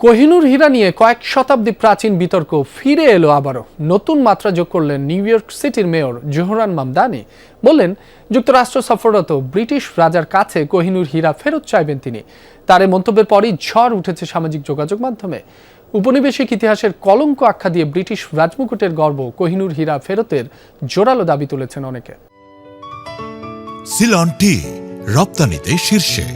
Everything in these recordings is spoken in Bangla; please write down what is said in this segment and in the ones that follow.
কোহিনূর হীরা নিয়ে কয়েক শতাব্দী প্রাচীন বিতর্ক ফিরে এলো আবারও। নতুন মাত্রা যোগ করলেন নিউ ইয়র্ক সিটির মেয়র জোহরান মামদানি। বললেন, যুক্তরাষ্ট্র সফররত ব্রিটিশ রাজার কাছে কোহিনূর হীরা ফেরত চাইবেন তিনি। তার এই মন্তব্যের পরই ঝড় উঠেছে সামাজিক যোগাযোগ মাধ্যমে। উপনিবেশিক ইতিহাসের কলঙ্ক আখ্যা দিয়ে ব্রিটিশ রাজমুকুটের গর্ব কোহিনূর হীরা ফেরতের জোরালো দাবি তুলেছেন অনেকে। সিলন টি রপ্তানিতে শীর্ষে।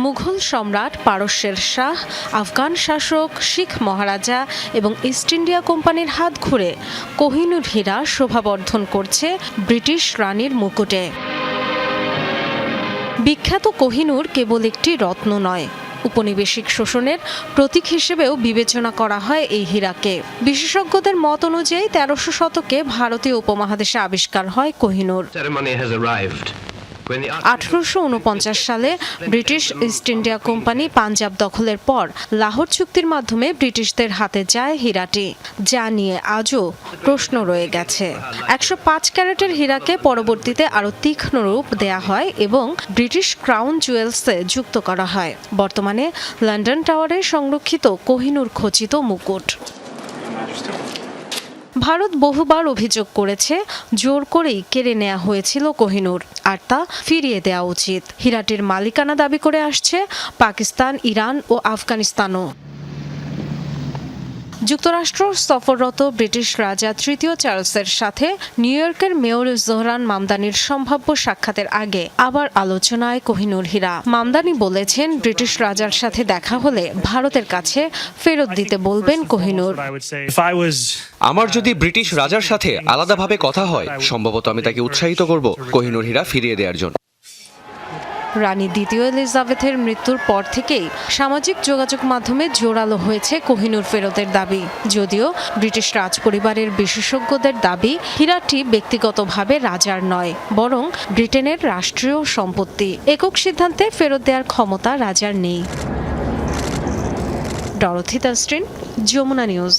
মুঘল সম্রাট পারস্যের শাহ, আফগান শাসক, শিখ মহারাজা এবং ইস্ট ইন্ডিয়া কোম্পানির হাত ঘুরে কোহিনূর হীরা শোভাবর্ধন করছে ব্রিটিশ রানীর মুকুটে। বিখ্যাত কোহিনূর কেবল একটি রত্ন নয়, উপনিবেশিক শোষণের প্রতীক হিসেবেও বিবেচনা করা হয় এই হীরাকে। বিশেষজ্ঞদের মত অনুযায়ী ১৩০০ শতকে ভারতীয় উপমহাদেশে আবিষ্কার হয় কোহিনূর। ১৮৪৯ সালে British east India company Punjab দখলের পর লাহোর চুক্তির মাধ্যমে ব্রিটিশদের হাতে যায় হীরাটি, যা নিয়ে আজও প্রশ্ন রয়ে গেছে। ১০৫ ক্যারেটের হীরাকে পরবর্তীতে আরও তীক্ষ্ণ রূপ দেয়া হয় এবং ব্রিটিশ ক্রাউন জুয়েলসে যুক্ত করা হয়। বর্তমানে লন্ডন টাওয়ারে সংরক্ষিত কোহিনূর খচিত মুকুট। ভারত বহুবার অভিযোগ করেছে জোর করেই কেড়ে নেওয়া হয়েছিল কোহিনূর, আর তা ফিরিয়ে দেওয়া উচিত। হীরাটির মালিকানা দাবি করে আসছে পাকিস্তান, ইরান ও আফগানিস্তানও। যুক্তরাষ্ট্র সফররত ব্রিটিশ রাজা তৃতীয় চার্লসের সাথে নিউ ইয়র্কের মেয়র জোহরান মামদানির সম্ভাব্য সাক্ষাতের আগে আবার আলোচনায় কোহিনূর হীরা। মামদানি বলেছেন, ব্রিটিশ রাজার সাথে দেখা হলে ভারতের কাছে ফেরত দিতে বলবেন কোহিনূর। আমার যদি ব্রিটিশ রাজার সাথে আলাদাভাবে কথা হয়, সম্ভবত আমি তাকে উৎসাহিত করব কোহিনূর হীরা ফিরিয়ে দেওয়ার জন্য। রানী দ্বিতীয় এলিজাবেথের মৃত্যুর পর থেকেই সামাজিক যোগাযোগ মাধ্যমে জোরালো হয়েছে কোহিনূর ফেরতের দাবি। যদিও ব্রিটিশ রাজপরিবারের বিশেষজ্ঞদের দাবি, হীরাটি ব্যক্তিগতভাবে রাজার নয়, বরং ব্রিটেনের রাষ্ট্রীয় সম্পত্তি। একক সিদ্ধান্তে ফেরত দেওয়ার ক্ষমতা রাজার নেই। Dorothy Tasrin, Jamuna news.